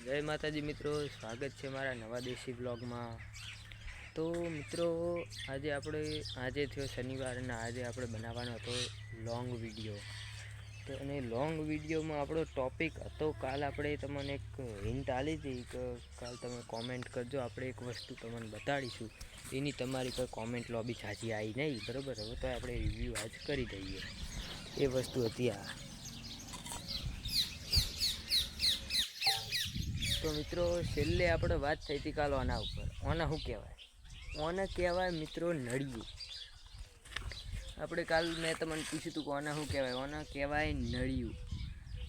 જય માતાજી મિત્રો, સ્વાગત છે મારા નવા દેશી બ્લોગમાં। તો મિત્રો આજે થયો શનિવાર અને આજે આપણે બનાવવાનો હતો લોંગ વિડીયો। તો અને લોંગ વિડીયોમાં આપણો ટોપિક હતો, કાલ આપણે તમને એક હિન્ટ આપી હતી કે કાલ તમે કોમેન્ટ કરજો, આપણે એક વસ્તુ તમને બતાડીશું। એની તમારી કોઈ કોમેન્ટ લોબી સાચી આવી નહીં, બરાબર? હવે તો આપણે રિવ્યૂ આજ કરી દઈએ। એ વસ્તુ હતી આ। તો મિત્રો છેલ્લે આપણે વાત થઈ હતી કાલ ઓના ઉપર। ઓના શું કહેવાય? ઓના કહેવાય મિત્રો નળિયું। આપણે કાલ મેં તમને પૂછ્યું હતું કે ઓના શું કહેવાય? ઓના કહેવાય નળિયું।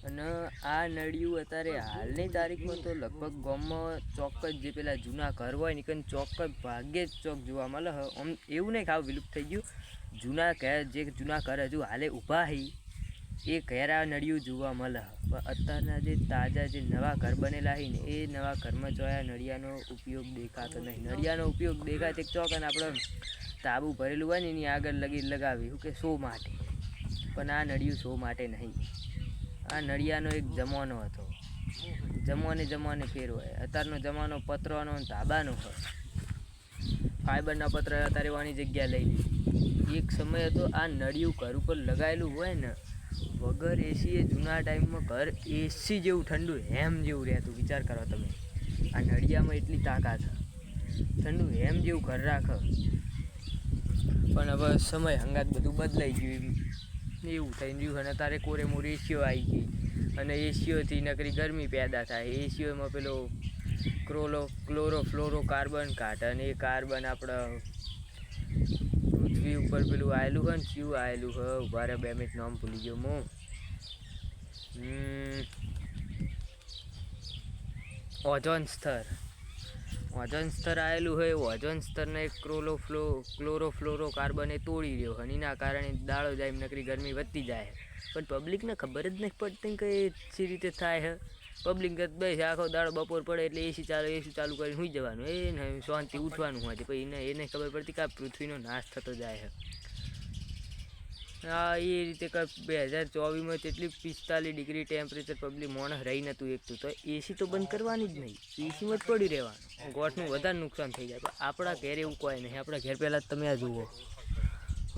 અને આ નળિયું અત્યારે હાલની તારીખમાં તો લગભગ ગામમાં ચોક્કસ જે પેલા જૂના ઘર હોય ને કંઈ ચોક્કસ ભાગ્યે જ ચોક જોવા મળે। આમ એવું નહીં ખાવ વિલુપ્ત થઈ ગયું, જૂના ઘર જે જૂના ઘર હજુ હાલે ઊભા હી એ ઘેર આ નળિયું જોવા મળે। પણ અત્યારના જે તાજા જે નવા ઘર બનેલા હોય ને એ નવા ઘરમાં જોયા નળિયાનો ઉપયોગ દેખાતો નહીં। નળિયાનો ઉપયોગ દેખાય તે ચોક અને આપણે તાબુ ભરેલું હોય ને એની આગળ લગાવી શું કે શો માટે, પણ આ નળિયું શો માટે નહીં। આ નળિયાનો એક જમાનો હતો, જમાને ફેર હોય। અત્યારનો જમાનો પતરાનો ધાબાનો હોય, ફાઈબરના પત્ર અત્યારે વાની જગ્યા લઈ લીધી। એક સમય હતો આ નળિયું ઘર ઉપર લગાવેલું હોય ને વગર એસી એ જૂના ટાઈમમાં ઘર એસી જેવું ઠંડુ હેમ જેવું રહેતું। વિચાર કરો તમે, આ નળિયામાં એટલી તાકાત, ઠંડુ હેમ જેવું ઘર રાખે। પણ હવે સમય હંગાત બધું બદલાઈ ગયું, એવું થઈ રહ્યું। અને તારે કોરેમોર એસીઓ આવી ગઈ અને એસીઓથી નકરી ગરમી પેદા થાય। એસીઓમાં પેલો ક્લોરો કાર્બન કાઢે અને એ કાર્બન આપણે પૃથ્વી ઉપર પેલું આવેલું હોય ને ક્યું આવેલું હોય, ઉભા રહે 2 મિનિટ નામ ભૂલી ગયો હું। ઓઝોન સ્તર આવેલું હોય, ઓઝોન સ્તરને એક ક્લોરો કાર્બન એ તોડી રહ્યો અને એના કારણે દાળો જાય નકરી ગરમી વધતી જાય। પણ પબ્લિકને ખબર જ નહીં પડતી કે એ રીતે થાય છે। પબ્લિક બસ આખો દાડો બપોર પડે એટલે એસી ચાલુ કરીને સુઈ જવાનું, એ શાંતિ ઉઠવાનું હોય છે। પછી એને ખબર પડતી કે આ પૃથ્વીનો નાશ થતો જાય છે। હા, એ રીતે 2024માં તેટલી 45 ડિગ્રી ટેમ્પરેચર પબ્લિક માણસ રહી નહોતું એકતું, તો એસી તો બંધ કરવાની જ નહીં, એસીમાં જ પડી રહેવાનું, ગોઠનું વધારે નુકસાન થઈ જાય। પણ આપણા ઘેર એવું કોઈ નહીં। આપણા ઘેર પહેલાં તમે આ જુઓ,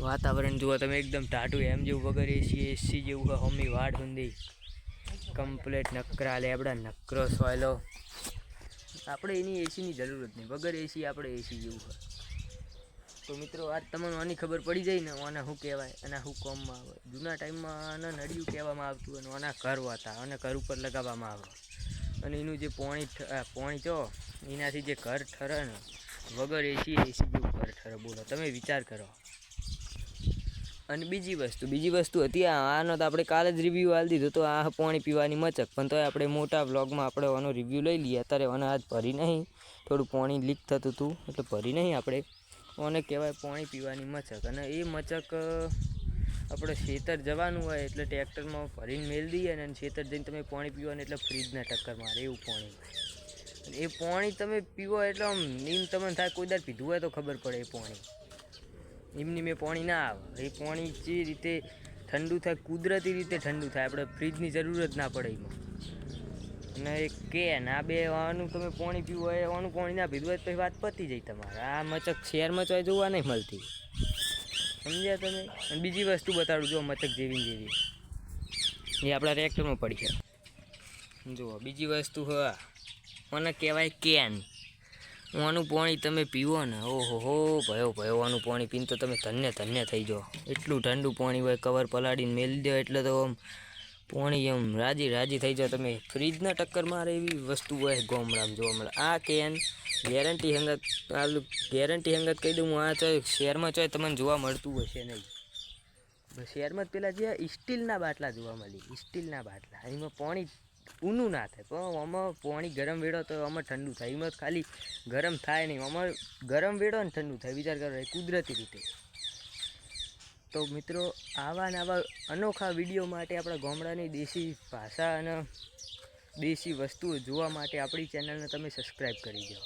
વાતાવરણ જુઓ તમે, એકદમ ટાઢું એમ જેવું, વગર એસી જેવું હોય। હમી વાડ સુધી કમ્પ્લેટ નકરા લેબડા, નકરો સોયલો, આપણે એની એસીની જરૂર જ નહીં, વગર એસી આપણે એસી જેવું હોય। તો મિત્રો આજ તમને આની ખબર પડી જાય ને આના શું કહેવાય અને શું કામમાં આવે। જૂના ટાઈમમાં આના નળિયું કહેવામાં આવતું અને આના ઘર હતા અને ઘર ઉપર લગાવવામાં આવે અને એનું જે પોણી ચો એનાથી જે ઘર ઠરે ને વગર એસી જેવું ઘર ઠરે। બોલો તમે વિચાર કરો। અને બીજી વસ્તુ હતી આનો તો આપણે કાલે જ રિવ્યૂ આપી દીધું, તો આ પાણી પીવાની મચક, પણ તોય આપણે મોટા વ્લોગમાં આપણે આનો રિવ્યૂ લઈ લઈએ। અત્યારે આને આજ ભરી નહીં, થોડું પાણી લીક થતું હતું એટલે ભરી નહીં આપણે। આને કહેવાય પાણી પીવાની મચક। અને એ મચક આપણે ખેતર જવાનું હોય એટલે ટ્રેક્ટરમાં ભરીને મેળ દઈએ ને ખેતર જઈને તમે પાણી પીવાનું એટલે ફ્રીજના ટક્કર મારે એવું પાણી હોય। અને એ પાણી તમે પીવો એટલે આમ નીમ તમને થાય કોઈ દર પીધું હોય તો ખબર પડે એ પાણી એમની મેં પાણી ના આવે। એ પાણી જે રીતે ઠંડુ થાય, કુદરતી રીતે ઠંડુ થાય, આપણે ફ્રીજની જરૂર જ ના પડે એમાં। અને એક કેન આ બે આનું તમે પાણી પીવું હોય, આનું પાણી ના પીધું હોય પછી વાત પતી જાય તમારે। આ મચક શહેરમાં તો જોવા નહીં મળતી, સમજ્યા તમે? અને બીજી વસ્તુ બતાડું, જો મચક જેવી એ આપણા ટ્રેક્ટરમાં પડી છે, જુઓ બીજી વસ્તુ હોય, આને કહેવાય કેન। આનું પાણી તમે પીવો ને ઓહો હો ભયો આનું પાણી પીને તો તમે ધન્ય થઈ જાઓ। એટલું ઠંડુ પાણી હોય, કવર પલાળીને મેલી દો એટલે તો આમ પાણી એમ રાજી થઈ જાઓ તમે। ફ્રીજના ટક્કર મારે એવી વસ્તુ હોય ગામડામાં જોવા મળે। આ કેન ગેરંટી હંગત કહી દઉં હું, આ ચોય શહેરમાં ચોય તમને જોવા મળતું હશે નહીં। શહેરમાં જ પેલા જે સ્ટીલના બાટલા જોવા મળી, સ્ટીલના બાટલા, એમાં પાણી ઊનું ના થાય, પણ આમાં પાણી ગરમ વેડો તો આમાં ઠંડુ થાય, એમાં ખાલી ગરમ થાય નહીં, આમાં ગરમ વેડો ને ઠંડુ થાય। વિચાર કરો કુદરતી રીતે। તો મિત્રો આવા અનોખા વિડીયો માટે આપણા ગામડાની દેશી ભાષા અને દેશી વસ્તુઓ જોવા માટે આપણી ચેનલને તમે સબસ્ક્રાઈબ કરી દો।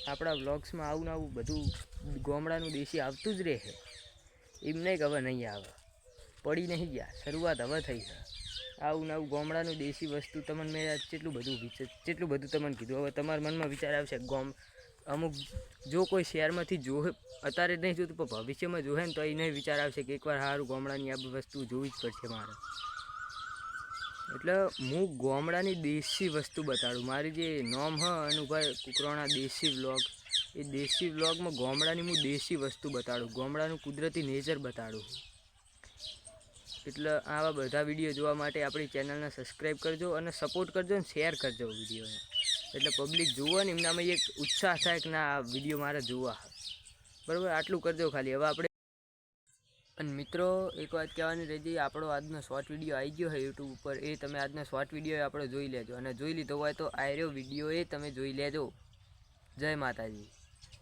આપણા વ્લોગ્સમાં આવું બધું ગામડાનું દેશી આવતું જ રહે। એમ નહીં કે હવે નહીં આવે, પડી નહીં ગયા, શરૂઆત હવે થઈ છે। આવું નવું ગામડાનું દેશી વસ્તુ તમને મેં કેટલું બધું તમને કીધું. હવે તમારા મનમાં વિચાર આવશે અમુક જો કોઈ શહેરમાંથી જોવે અત્યારે નહીં જોતું પણ ભવિષ્યમાં જોવે ને તો એને વિચાર આવશે કે એકવાર સારું ગામડાની આ વસ્તુ જોવી જ પડશે મારે. એટલે હું ગામડાની દેશી વસ્તુ બતાડું. મારી જે નોમ હ અનુભાઈ કુકરોણા દેશી વ્લોગ, એ દેશી વ્લોગમાં ગામડાની હું દેશી વસ્તુ બતાડું, ગામડાનું કુદરતી નેચર બતાડું. એટલે આવા બધા વિડીયો જોવા માટે આપણી ચેનલને સબસ્ક્રાઈબ કરજો અને સપોર્ટ કરજો અને શેર કરજો વિડીયોને. એટલે પબ્લિક જુઓ ને એમનામાં એક ઉત્સાહ થાય કે ના આ વિડીયો મારે જોવા. બરાબર, આટલું કરજો ખાલી. હવે આપણે અને મિત્રો એક વાત કહેવાની રહી, આપણો આજનો શોર્ટ વિડીયો આવી ગયો છે યુટ્યુબ ઉપર. એ તમે આજનો શોર્ટ વિડીયો આપણે જોઈ લેજો અને જોઈ લીધો હોય તો આયરો વિડીયો એ તમે જોઈ લેજો. જય માતાજી.